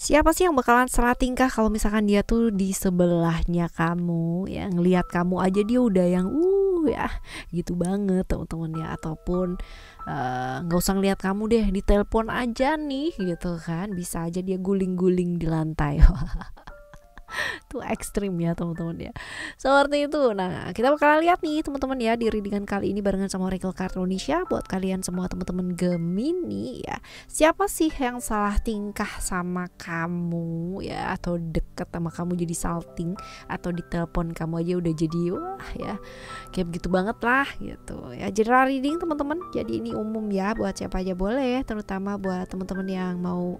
Siapa sih yang bakalan salah tingkah kalau misalkan dia tuh di sebelahnya kamu, ya ngelihat kamu aja dia udah yang ya gitu banget teman-teman ya, ataupun nggak usah ngelihat kamu deh, di telepon aja nih gitu kan bisa aja dia guling-guling di lantai. Itu ekstrim ya teman-teman ya, seperti itu. Nah kita bakal lihat nih teman-teman ya di readingan kali ini barengan sama Oracle Card Indonesia buat kalian semua teman-teman Gemini ya. Siapa sih yang salah tingkah sama kamu ya, atau deket sama kamu jadi salting, atau di telepon kamu aja udah jadi wah ya kayak begitu banget lah gitu ya. General reading teman-teman, jadi ini umum ya buat siapa aja boleh, terutama buat teman-teman yang mau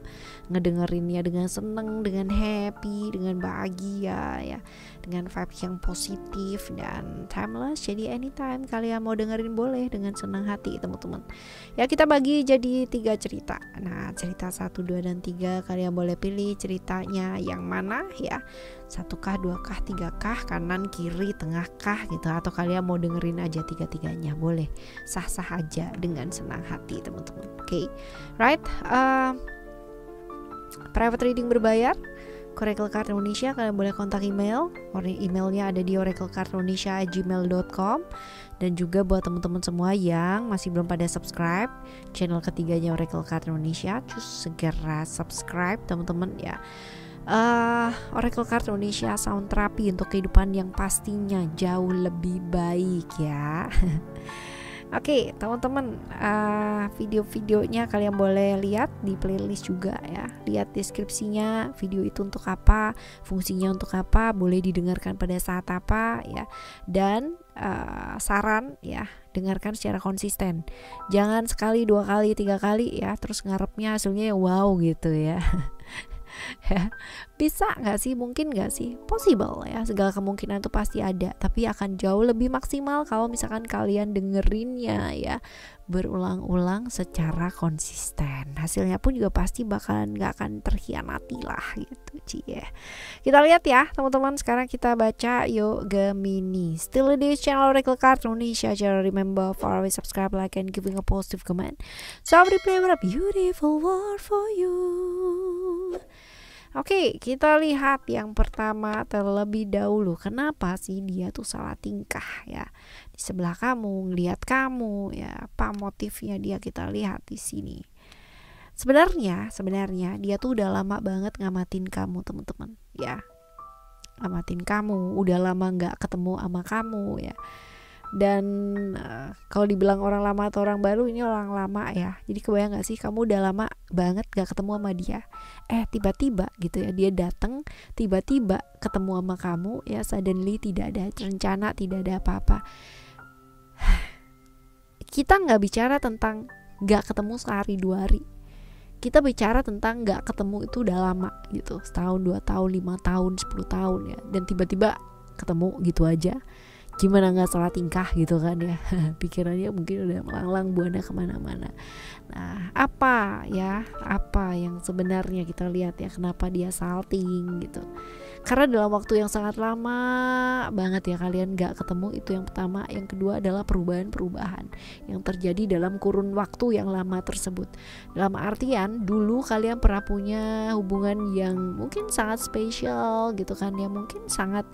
ngedengerinnya dengan seneng, dengan happy, dengan bahagia ya, dengan vibes yang positif dan timeless. Jadi anytime kalian mau dengerin boleh dengan senang hati teman-teman ya. Kita bagi jadi 3 cerita. Nah cerita 1, 2, dan 3 kalian boleh pilih ceritanya yang mana ya, 1 kah, 2 kah, 3 kah, kanan, kiri, tengah kah gitu, atau kalian mau dengerin aja 3-tiganya boleh, sah-sah aja dengan senang hati teman-teman. Oke, right. Private reading berbayar Oracle Card Indonesia, kalian boleh kontak emailnya ada di oraclecardindonesia@gmail.com. Dan juga buat teman-teman semua yang masih belum pada subscribe channel ketiganya Oracle Card Indonesia, cus segera subscribe teman-teman ya. Oracle Card Indonesia sound terapi untuk kehidupan yang pastinya jauh lebih baik ya. Oke, teman-teman, video-videonya kalian boleh lihat di playlist juga ya. Lihat deskripsinya, video itu untuk apa, fungsinya untuk apa, boleh didengarkan pada saat apa ya. Dan saran ya, dengarkan secara konsisten. Jangan sekali, 2 kali, 3 kali ya, terus ngarepnya hasilnya wow gitu ya. Bisa nggak sih, mungkin nggak sih, possible ya, segala kemungkinan itu pasti ada, tapi akan jauh lebih maksimal kalau misalkan kalian dengerinnya ya berulang-ulang secara konsisten. Hasilnya pun juga pasti bakalan nggak akan terhianati lah gitu cie. Kita lihat ya teman-teman, sekarang kita baca yuk Gemini. Still di channel Oracle Card Indonesia. Jangan remember for always subscribe, like, and giving a positive comment. So I replay a beautiful word for you. Oke, kita lihat yang pertama terlebih dahulu. Kenapa sih dia tuh salah tingkah ya di sebelah kamu, ngelihat kamu ya? Apa motifnya dia, kita lihat di sini. Sebenarnya dia tuh udah lama banget ngamatin kamu teman-teman ya. Ngamatin kamu, udah lama nggak ketemu sama kamu ya. Dan kalau dibilang orang lama atau orang baru, ini orang lama ya. Jadi kebayang gak sih kamu udah lama banget gak ketemu sama dia, tiba-tiba gitu ya dia datang, tiba-tiba ketemu sama kamu ya, suddenly, tidak ada rencana, tidak ada apa-apa. Kita gak bicara tentang gak ketemu sehari 2 hari, kita bicara tentang gak ketemu itu udah lama gitu, setahun, 2 tahun, 5 tahun, 10 tahun ya. Dan tiba-tiba ketemu gitu aja, gimana nggak salah tingkah gitu kan ya. Pikirannya mungkin udah melanglang buana kemana-mana. Nah apa yang sebenarnya kita lihat ya, kenapa dia salting gitu. Karena dalam waktu yang sangat lama banget ya kalian gak ketemu, itu yang pertama. Yang kedua adalah perubahan-perubahan yang terjadi dalam kurun waktu yang lama tersebut. Dalam artian dulu kalian pernah punya hubungan yang mungkin sangat spesial gitu kan ya, mungkin sangat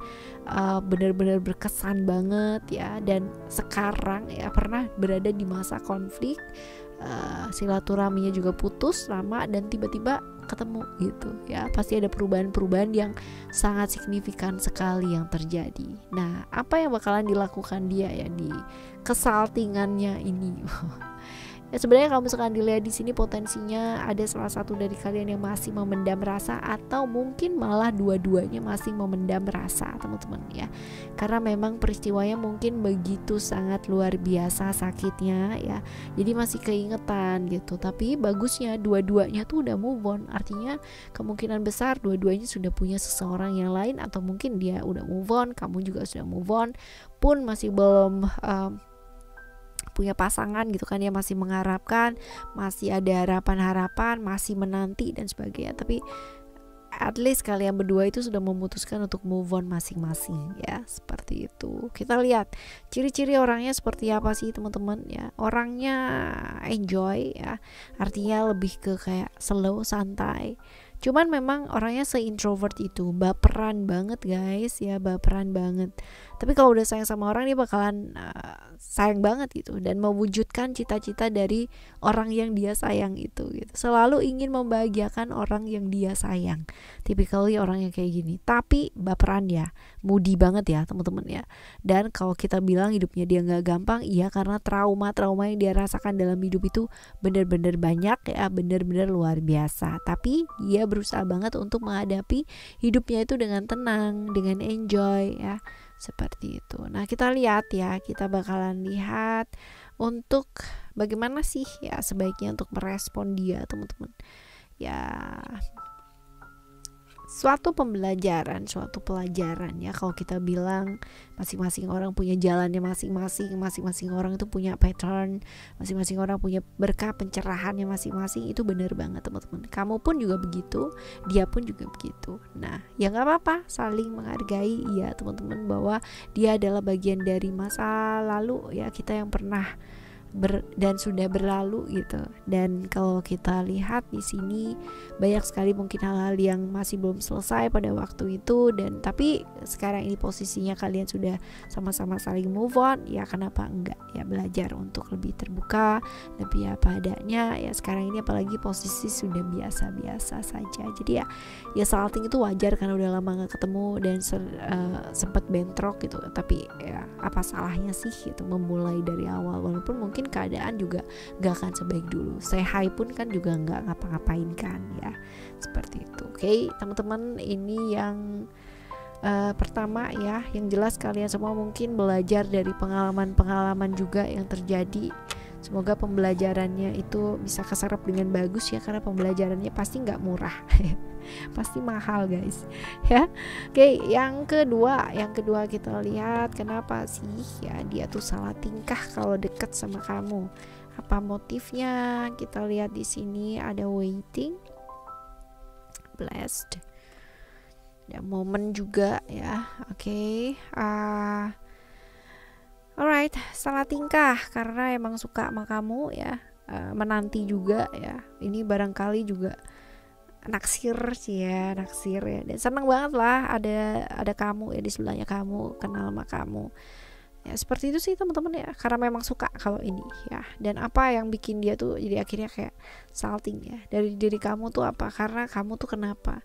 benar-benar berkesan banget ya. Dan sekarang ya pernah berada di masa konflik, silaturahminya juga putus lama, dan tiba-tiba ketemu gitu ya. Pasti ada perubahan-perubahan yang sangat signifikan sekali yang terjadi. Nah apa yang bakalan dilakukan dia ya di kesaltingannya ini? Ya sebenarnya kalau misalkan dilihat di sini, potensinya ada salah satu dari kalian yang masih memendam rasa, atau mungkin malah dua-duanya masih memendam rasa teman-teman ya. Karena memang peristiwanya mungkin begitu sangat luar biasa sakitnya ya, jadi masih keingetan gitu. Tapi bagusnya dua-duanya tuh udah move on, artinya kemungkinan besar dua-duanya sudah punya seseorang yang lain, atau mungkin dia udah move on, kamu juga sudah move on, pun masih belum punya pasangan gitu kan ya, masih mengharapkan, masih ada harapan-harapan, masih menanti dan sebagainya. Tapi at least kalian berdua itu sudah memutuskan untuk move on masing-masing ya, seperti itu. Kita lihat ciri-ciri orangnya seperti apa sih teman-teman ya. Orangnya enjoy ya, artinya lebih ke kayak slow, santai, Cuman memang orangnya se-introvert itu, baperan banget guys ya, baperan banget. Tapi kalau udah sayang sama orang, dia bakalan sayang banget gitu, dan mewujudkan cita-cita dari orang yang dia sayang itu gitu. Selalu ingin membahagiakan orang yang dia sayang. Typically orang yang kayak gini. Tapi baperan ya, moody banget ya teman-teman ya. Dan kalau kita bilang hidupnya dia nggak gampang, iya, karena trauma-trauma yang dia rasakan dalam hidup itu bener-bener banyak ya, bener-bener luar biasa. Tapi dia berusaha banget untuk menghadapi hidupnya itu dengan tenang, dengan enjoy ya, seperti itu. Nah, kita lihat ya, kita bakalan lihat untuk bagaimana sih ya sebaiknya untuk merespon dia teman-teman ya. Suatu pembelajaran, suatu pelajaran ya, kalau kita bilang masing-masing orang punya jalannya masing-masing, masing-masing orang itu punya pattern, masing-masing orang punya berkah pencerahannya masing-masing. Itu benar banget teman-teman. Kamu pun juga begitu, dia pun juga begitu. Nah, ya nggak apa-apa, saling menghargai ya teman-teman, bahwa dia adalah bagian dari masa lalu ya kita yang pernah dan sudah berlalu gitu. Dan kalau kita lihat di sini banyak sekali mungkin hal-hal yang masih belum selesai pada waktu itu, dan tapi sekarang ini posisinya kalian sudah sama-sama saling move on, ya kenapa enggak ya belajar untuk lebih terbuka, lebih apa adanya ya. Sekarang ini apalagi posisi sudah biasa-biasa saja, jadi ya salting itu wajar karena udah lama nggak ketemu dan sempat bentrok gitu. Tapi ya apa salahnya sih gitu memulai dari awal, walaupun mungkin keadaan juga gak akan sebaik dulu. Say hi pun kan juga gak ngapa-ngapain kan ya, seperti itu. Oke teman-teman, ini yang pertama ya. Yang jelas kalian semua mungkin belajar dari pengalaman-pengalaman juga yang terjadi. Semoga pembelajarannya itu bisa keserap dengan bagus ya, karena pembelajarannya pasti gak murah pasti mahal guys ya. Oke, yang kedua kita lihat kenapa sih ya dia tuh salah tingkah kalau deket sama kamu. Apa motifnya? Kita lihat di sini ada waiting, blessed, ada momen juga ya. Oke, alright, salah tingkah karena emang suka sama kamu ya, menanti juga ya. Ini barangkali juga naksir sih ya, naksir ya, dan senang banget lah ada kamu ya di sebelahnya, kamu kenal sama kamu ya, seperti itu sih teman-teman ya, karena memang suka kalau ini ya. Dan apa yang bikin dia tuh jadi akhirnya kayak salting ya dari diri kamu tuh apa? Karena kamu tuh kenapa?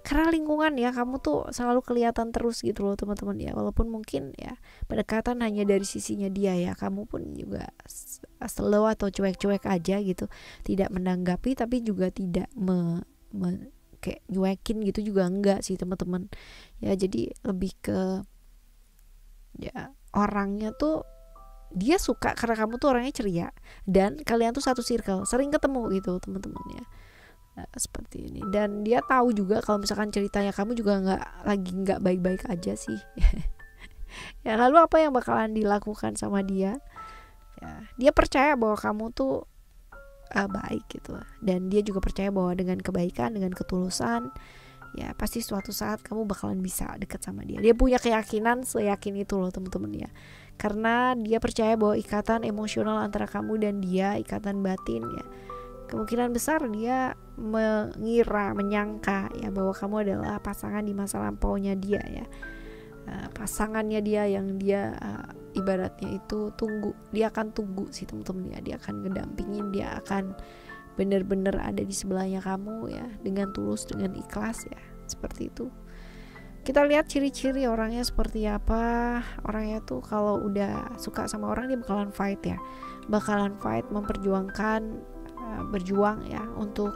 Karena lingkungan ya, kamu tuh selalu kelihatan terus gitu loh teman-teman ya, walaupun mungkin ya pendekatan hanya dari sisinya dia ya, kamu pun juga slow atau cuek-cuek aja gitu, tidak menanggapi tapi juga tidak kayak nyuekin gitu juga enggak sih teman-teman ya. Jadi lebih ke ya orangnya tuh dia suka karena kamu tuh orangnya ceria dan kalian tuh satu circle, sering ketemu gitu teman-teman ya. Nah, seperti ini. Dan dia tahu juga kalau misalkan ceritanya kamu juga nggak baik-baik aja sih ya. Lalu apa yang bakalan dilakukan sama dia ya, dia percaya bahwa kamu tuh baik gitu, dan dia juga percaya bahwa dengan kebaikan, dengan ketulusan ya pasti suatu saat kamu bakalan bisa dekat sama dia. Dia punya keyakinan seyakin itu loh teman-teman ya, karena dia percaya bahwa ikatan emosional antara kamu dan dia, ikatan batin ya, kemungkinan besar dia menyangka ya bahwa kamu adalah pasangan di masa lampaunya dia ya, pasangannya dia yang dia ibaratnya itu dia akan tunggu sih teman-teman ya. Dia akan ngedampingin, dia akan bener-bener ada di sebelahnya kamu ya, dengan tulus, dengan ikhlas ya, seperti itu. Kita lihat ciri-ciri orangnya seperti apa. Orangnya tuh kalau udah suka sama orang dia bakalan fight ya, memperjuangkan, berjuang ya untuk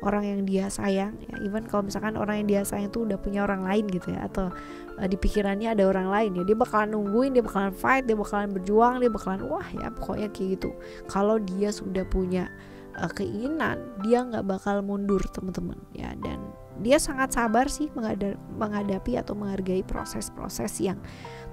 orang yang dia sayang ya. Even kalau misalkan orang yang dia sayang tuh udah punya orang lain gitu ya, atau di pikirannya ada orang lain ya, dia bakalan nungguin, dia bakalan fight, dia bakalan berjuang, dia bakalan wah ya pokoknya kayak gitu. Kalau dia sudah punya keinginan, dia nggak bakal mundur teman-teman ya. Dan dia sangat sabar sih menghadapi atau menghargai proses-proses yang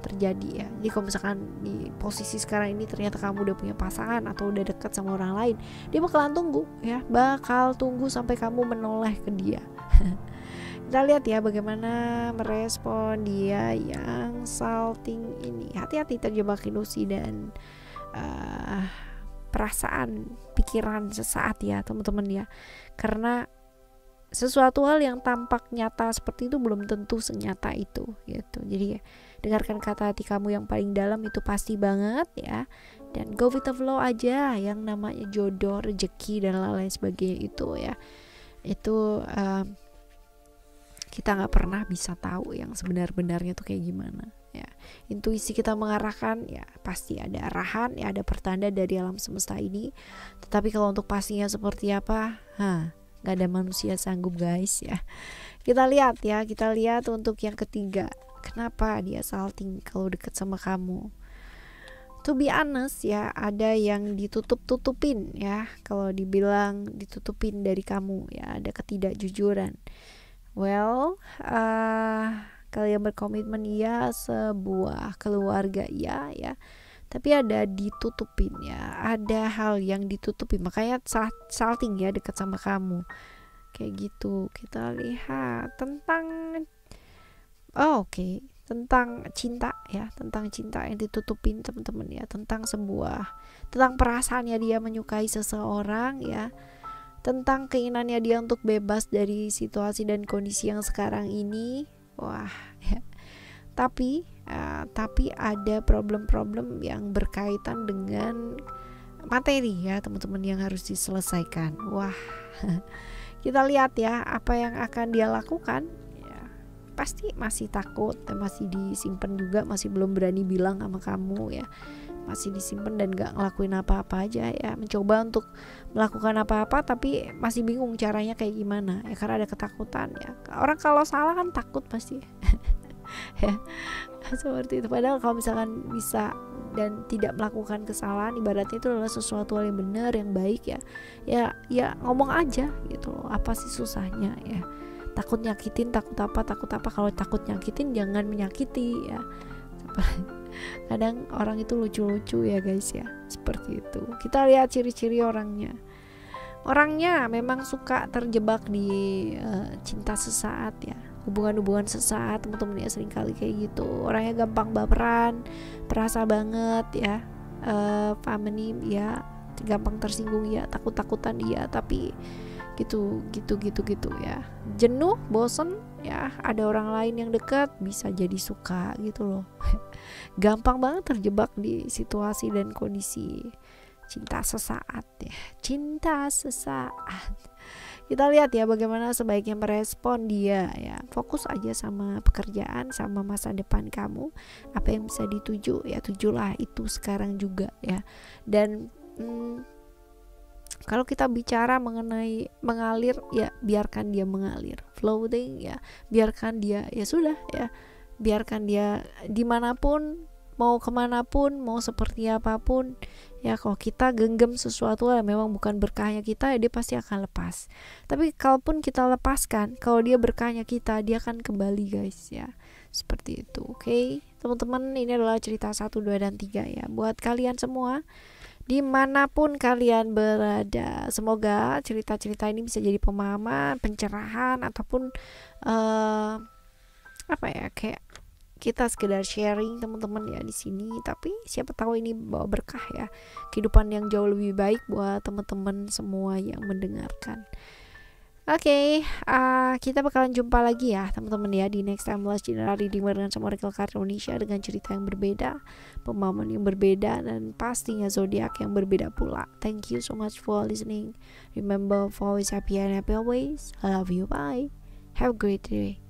terjadi ya. Jadi kalau misalkan di posisi sekarang ini ternyata kamu udah punya pasangan atau udah dekat sama orang lain, dia bakalan tunggu ya, bakal tunggu sampai kamu menoleh ke dia. Kita lihat ya bagaimana merespon dia yang salting ini. Hati-hati terjebak ilusi dan perasaan, pikiran sesaat ya teman-teman ya, karena sesuatu hal yang tampak nyata seperti itu belum tentu senyata itu gitu. Jadi ya, dengarkan kata hati kamu yang paling dalam, itu pasti banget ya, dan go with the flow aja. Yang namanya jodoh, rezeki dan lain-lain sebagainya itu ya, itu kita nggak pernah bisa tahu yang sebenar-benarnya tuh kayak gimana ya. Intuisi kita mengarahkan ya, pasti ada arahan ya, ada pertanda dari alam semesta ini. Tetapi kalau untuk pastinya seperti apa, nggak ada manusia sanggup guys ya. Kita lihat ya, kita lihat untuk yang ketiga, kenapa dia salting kalau deket sama kamu. To be honest ya, ada yang ditutup-tutupin ya. Kalau dibilang ditutupin dari kamu ya, ada ketidakjujuran. Well, kalian berkomitmen ya, sebuah keluarga ya, tapi ada ditutupin ya, ada hal yang ditutupin, makanya salting ya dekat sama kamu kayak gitu. Kita lihat tentang tentang cinta ya, tentang cinta yang ditutupin teman-teman ya, tentang perasaannya dia menyukai seseorang ya, tentang keinginannya dia untuk bebas dari situasi dan kondisi yang sekarang ini. Wah ya. Tapi ada problem-problem yang berkaitan dengan materi ya teman-teman, yang harus diselesaikan. Wah kita lihat ya apa yang akan dia lakukan ya. Pasti masih takut, masih disimpan juga, masih belum berani bilang sama kamu ya, masih disimpan dan gak ngelakuin apa-apa aja ya, mencoba untuk melakukan apa-apa tapi masih bingung caranya kayak gimana ya, karena ada ketakutan ya. Orang kalau salah kan takut pasti ya, seperti itu. Padahal kalau misalkan bisa dan tidak melakukan kesalahan, ibaratnya itu adalah sesuatu hal yang benar, yang baik ya ngomong aja gitu loh, apa sih susahnya ya. Takut nyakitin, takut apa, kalau takut nyakitin jangan menyakiti ya. Kadang orang itu lucu-lucu ya guys ya, seperti itu. Kita lihat ciri-ciri orangnya memang suka terjebak di cinta sesaat ya, hubungan-hubungan sesaat teman-teman ya, sering kali kayak gitu. Orangnya gampang baperan, perasa banget ya, feminine ya, gampang tersinggung ya, takut-takutan ya, tapi gitu ya, jenuh, bosen ya, ada orang lain yang dekat bisa jadi suka gitu loh. Gampang banget terjebak di situasi dan kondisi cinta sesaat ya, cinta sesaat. Kita lihat ya bagaimana sebaiknya merespon dia ya. Fokus aja sama pekerjaan, sama masa depan kamu, apa yang bisa dituju ya, tujulah itu sekarang juga ya. Dan kalau kita bicara mengenai mengalir ya, biarkan dia mengalir, floating ya, biarkan dia ya sudah ya, biarkan dia dimanapun, mau kemanapun, mau seperti apapun ya. Kalau kita genggam sesuatu yang memang bukan berkahnya kita ya, dia pasti akan lepas. Tapi kalaupun kita lepaskan, kalau dia berkahnya kita, dia akan kembali guys ya, seperti itu. Oke teman-teman, ini adalah cerita 1, 2, dan 3 ya, buat kalian semua dimanapun kalian berada. Semoga cerita-cerita ini bisa jadi pemahaman, pencerahan, ataupun kayak kita sekedar sharing teman-teman ya di sini. Tapi siapa tahu ini bawa berkah ya, kehidupan yang jauh lebih baik buat teman-teman semua yang mendengarkan. Oke, kita bakalan jumpa lagi ya teman-teman ya di next time Last General Reading dengan sama Oracle Card Indonesia, dengan cerita yang berbeda, pemahaman yang berbeda, dan pastinya zodiak yang berbeda pula. Thank you so much for listening. Remember, always happy and happy always. I love you. Bye. Have a great day.